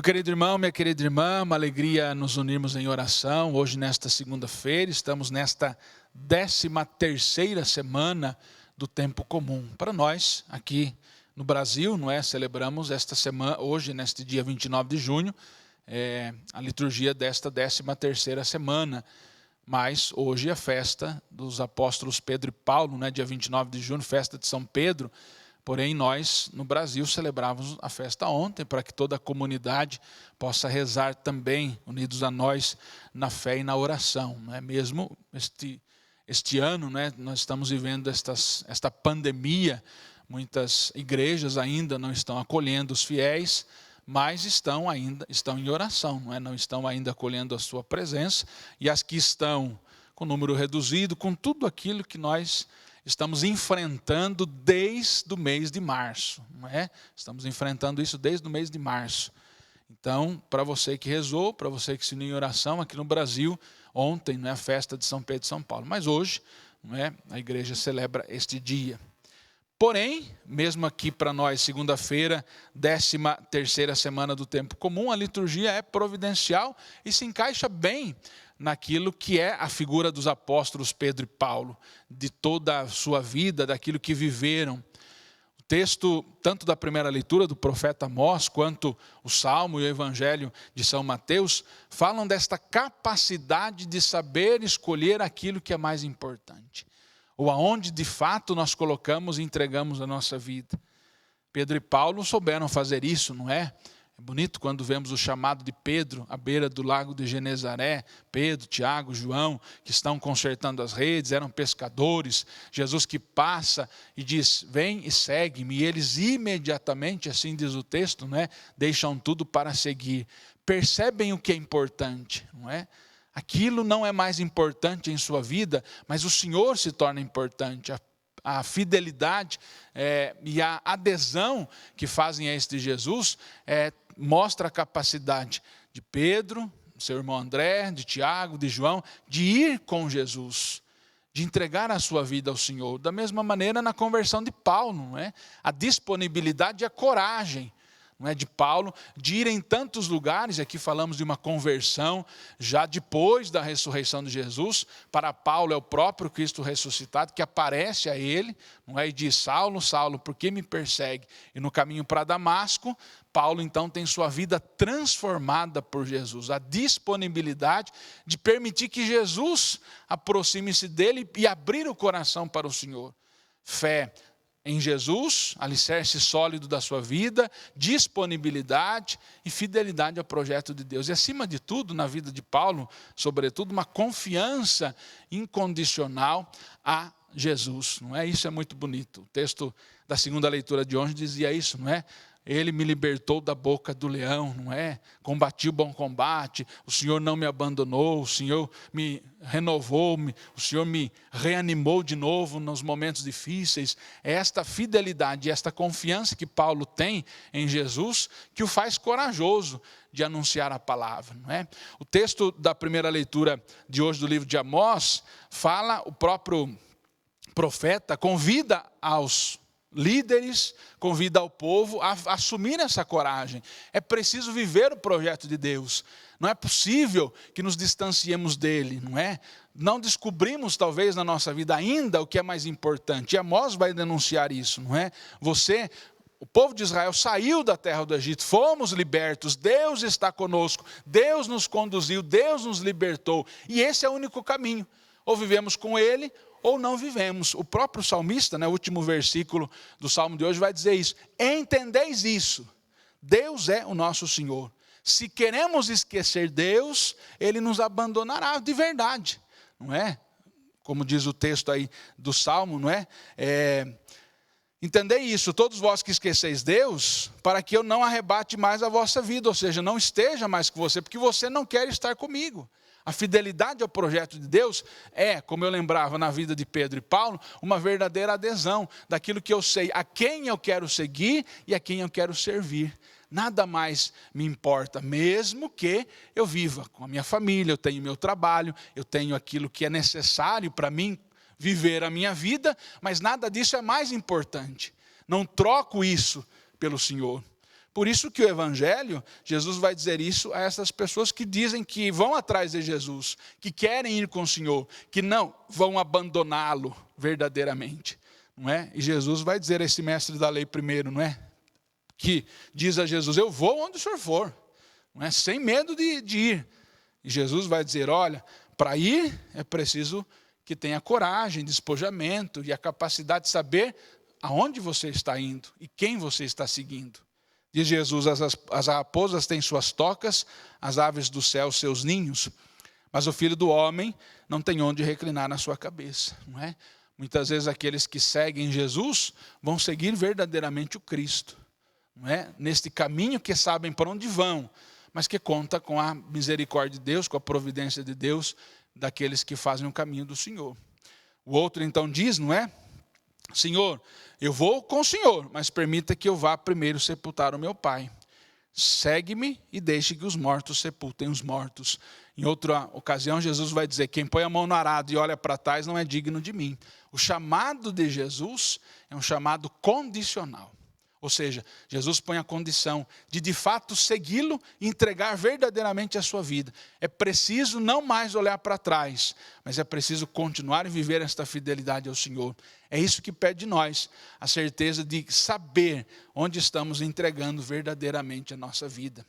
Meu querido irmão, minha querida irmã, uma alegria nos unirmos em oração. Hoje, nesta segunda-feira, estamos nesta 13ª semana do tempo comum. Para nós, aqui no Brasil, celebramos esta semana, hoje, neste dia 29 de junho, a liturgia desta 13ª semana. Mas hoje é a festa dos apóstolos Pedro e Paulo, dia 29 de junho, festa de São Pedro. Porém, nós, no Brasil, celebrávamos a festa ontem, para que toda a comunidade possa rezar também, unidos a nós, na fé e na oração. Mesmo este ano, nós estamos vivendo esta pandemia, muitas igrejas ainda não estão acolhendo os fiéis, mas estão em oração, não estão ainda acolhendo a sua presença, e as que estão com número reduzido, com tudo aquilo que nós estamos enfrentando desde o mês de março, Estamos enfrentando isso desde o mês de março. Então, para você que rezou, para você que se uniu em oração, aqui no Brasil, ontem a festa de São Pedro e São Paulo, mas hoje a igreja celebra este dia. Porém, mesmo aqui para nós, segunda-feira, 13ª semana do tempo comum, a liturgia é providencial e se encaixa bem naquilo que é a figura dos apóstolos Pedro e Paulo, de toda a sua vida, daquilo que viveram. O texto, tanto da primeira leitura do profeta Amós, quanto o Salmo e o Evangelho de São Mateus, falam desta capacidade de saber escolher aquilo que é mais importante, ou aonde de fato nós colocamos e entregamos a nossa vida. Pedro e Paulo souberam fazer isso, não é? É bonito quando vemos o chamado de Pedro à beira do lago de Genezaré. Pedro, Tiago, João, que estão consertando as redes, eram pescadores. Jesus que passa e diz, vem e segue-me. E eles imediatamente, assim diz o texto, deixam tudo para seguir. Percebem o que é importante, não é? Aquilo não é mais importante em sua vida, mas o Senhor se torna importante. A fidelidade e a adesão que fazem a este Jesus mostra a capacidade de Pedro, seu irmão André, de Tiago, de João, de ir com Jesus, de entregar a sua vida ao Senhor. Da mesma maneira na conversão de Paulo, a disponibilidade e a coragem de Paulo, de ir em tantos lugares. Aqui falamos de uma conversão já depois da ressurreição de Jesus. Para Paulo é o próprio Cristo ressuscitado que aparece a ele, e diz, Saulo, Saulo, por que me persegue? E no caminho para Damasco, Paulo então tem sua vida transformada por Jesus, a disponibilidade de permitir que Jesus aproxime-se dele e abrir o coração para o Senhor. Fé em Jesus, alicerce sólido da sua vida, disponibilidade e fidelidade ao projeto de Deus. E acima de tudo, na vida de Paulo, sobretudo, uma confiança incondicional a Jesus. Isso é muito bonito. O texto da segunda leitura de hoje dizia isso, Ele me libertou da boca do leão, Combati o bom combate, o Senhor não me abandonou, o Senhor me renovou, o Senhor me reanimou de novo nos momentos difíceis. É esta fidelidade, esta confiança que Paulo tem em Jesus, que o faz corajoso de anunciar a palavra. O texto da primeira leitura de hoje do livro de Amós, o próprio profeta convida aos líderes, convida ao povo a assumir essa coragem. É preciso viver o projeto de Deus. Não é possível que nos distanciemos dele, Não descobrimos talvez na nossa vida ainda o que é mais importante. E Amós vai denunciar isso, O povo de Israel saiu da terra do Egito, fomos libertos, Deus está conosco, Deus nos conduziu, Deus nos libertou. E esse é o único caminho. Ou vivemos com ele, ou não vivemos. O próprio salmista, o último versículo do Salmo de hoje vai dizer isso. Entendeis isso, Deus é o nosso Senhor. Se queremos esquecer Deus, Ele nos abandonará de verdade, Como diz o texto aí do Salmo, Entendei isso, todos vós que esqueceis Deus, para que eu não arrebate mais a vossa vida, ou seja, não esteja mais com você, porque você não quer estar comigo. A fidelidade ao projeto de Deus é, como eu lembrava na vida de Pedro e Paulo, uma verdadeira adesão daquilo que eu sei, a quem eu quero seguir e a quem eu quero servir. Nada mais me importa, mesmo que eu viva com a minha família, eu tenho meu trabalho, eu tenho aquilo que é necessário para mim viver a minha vida, mas nada disso é mais importante. Não troco isso pelo Senhor. Por isso que o Evangelho, Jesus vai dizer isso a essas pessoas que dizem que vão atrás de Jesus, que querem ir com o Senhor, que não vão abandoná-lo verdadeiramente. Não é? E Jesus vai dizer a esse mestre da lei primeiro, não é? Que diz a Jesus, eu vou onde o Senhor for, não é? Sem medo de ir. E Jesus vai dizer, olha, para ir é preciso que tenha coragem, despojamento e a capacidade de saber aonde você está indo e quem você está seguindo. Diz Jesus, as raposas têm suas tocas, as aves do céu seus ninhos, mas o Filho do Homem não tem onde reclinar na sua cabeça. Não é? Muitas vezes aqueles que seguem Jesus vão seguir verdadeiramente o Cristo. Não é? Neste caminho que sabem para onde vão, mas que conta com a misericórdia de Deus, com a providência de Deus, daqueles que fazem o caminho do Senhor. O outro então diz, não é? Senhor, eu vou com o Senhor, mas permita que eu vá primeiro sepultar o meu pai. Segue-me e deixe que os mortos sepultem os mortos. Em outra ocasião, Jesus vai dizer, quem põe a mão no arado e olha para trás não é digno de mim. O chamado de Jesus é um chamado condicional. Ou seja, Jesus põe a condição de fato segui-lo e entregar verdadeiramente a sua vida. É preciso não mais olhar para trás, mas é preciso continuar e viver esta fidelidade ao Senhor. É isso que pede de nós, a certeza de saber onde estamos entregando verdadeiramente a nossa vida.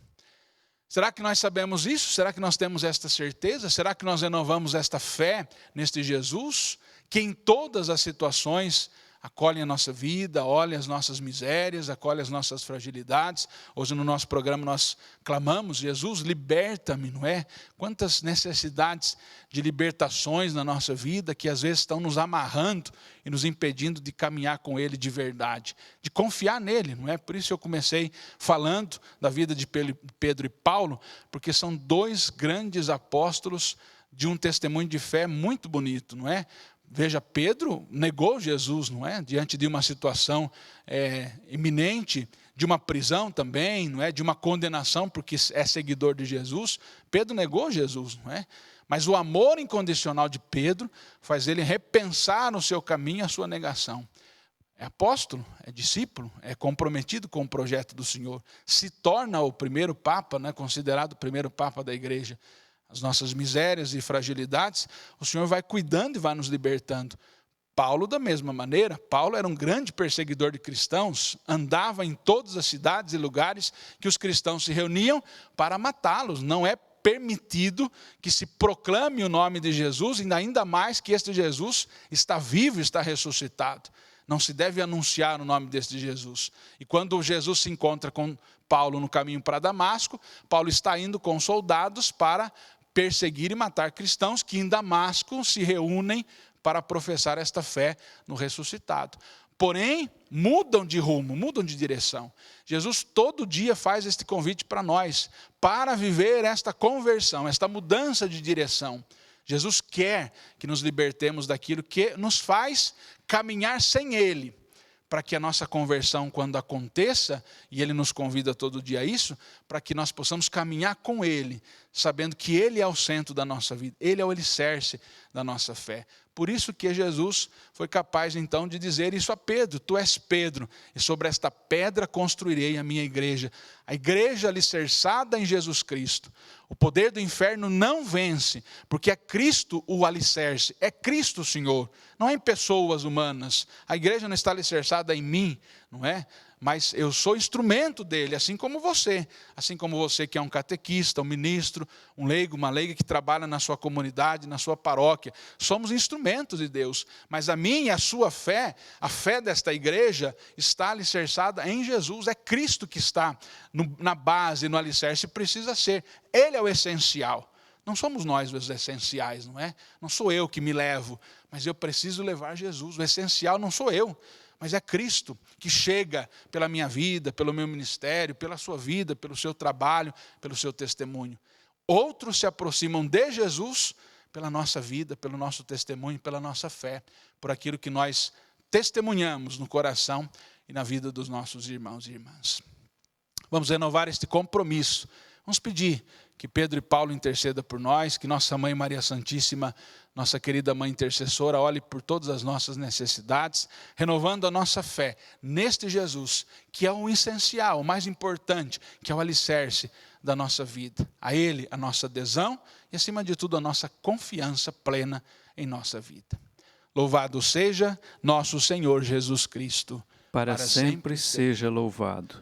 Será que nós sabemos isso? Será que nós temos esta certeza? Será que nós renovamos esta fé neste Jesus, que em todas as situações acolhe a nossa vida, olha as nossas misérias, acolhe as nossas fragilidades. Hoje no nosso programa nós clamamos, Jesus, liberta-me, não é? Quantas necessidades de libertações na nossa vida que às vezes estão nos amarrando e nos impedindo de caminhar com Ele de verdade, de confiar nele, não é? Por isso eu comecei falando da vida de Pedro e Paulo, porque são dois grandes apóstolos de um testemunho de fé muito bonito, não é? Veja, Pedro negou Jesus, não é? Diante de uma situação iminente, de uma prisão também, não é? De uma condenação porque é seguidor de Jesus. Pedro negou Jesus, não é? Mas o amor incondicional de Pedro faz ele repensar no seu caminho a sua negação. É apóstolo, é discípulo, é comprometido com o projeto do Senhor. Se torna o primeiro papa, né? Considerado o primeiro papa da igreja. As nossas misérias e fragilidades, o Senhor vai cuidando e vai nos libertando. Paulo, da mesma maneira, Paulo era um grande perseguidor de cristãos, andava em todas as cidades e lugares que os cristãos se reuniam para matá-los. Não é permitido que se proclame o nome de Jesus, ainda mais que este Jesus está vivo, está ressuscitado. Não se deve anunciar o nome deste Jesus. E quando Jesus se encontra com Paulo no caminho para Damasco, Paulo está indo com soldados para perseguir e matar cristãos que em Damasco se reúnem para professar esta fé no ressuscitado. Porém, mudam de rumo, mudam de direção. Jesus todo dia faz este convite para nós, para viver esta conversão, esta mudança de direção. Jesus quer que nos libertemos daquilo que nos faz caminhar sem Ele, para que a nossa conversão, quando aconteça, e Ele nos convida todo dia a isso, para que nós possamos caminhar com Ele, sabendo que Ele é o centro da nossa vida, Ele é o alicerce da nossa fé. Por isso que Jesus foi capaz então de dizer isso a Pedro, tu és Pedro, e sobre esta pedra construirei a minha igreja, a igreja alicerçada em Jesus Cristo. O poder do inferno não vence, porque é Cristo o alicerce, é Cristo o Senhor, não é em pessoas humanas. A igreja não está alicerçada em mim, não é? Mas eu sou instrumento dele, assim como você que é um catequista, um ministro, um leigo, uma leiga que trabalha na sua comunidade, na sua paróquia. Somos instrumentos de Deus, mas a minha e a sua fé, a fé desta igreja, está alicerçada em Jesus. É Cristo que está na base, no alicerce, precisa ser. Ele é o essencial. Não somos nós os essenciais, não é? Não sou eu que me levo, mas eu preciso levar Jesus. O essencial não sou eu, mas é Cristo que chega pela minha vida, pelo meu ministério, pela sua vida, pelo seu trabalho, pelo seu testemunho. Outros se aproximam de Jesus pela nossa vida, pelo nosso testemunho, pela nossa fé, por aquilo que nós testemunhamos no coração e na vida dos nossos irmãos e irmãs. Vamos renovar este compromisso. Vamos pedir que Pedro e Paulo intercedam por nós, que nossa Mãe Maria Santíssima, nossa querida Mãe Intercessora, olhe por todas as nossas necessidades, renovando a nossa fé neste Jesus, que é o essencial, o mais importante, que é o alicerce da nossa vida. A Ele, a nossa adesão e, acima de tudo, a nossa confiança plena em nossa vida. Louvado seja nosso Senhor Jesus Cristo. Para sempre seja louvado.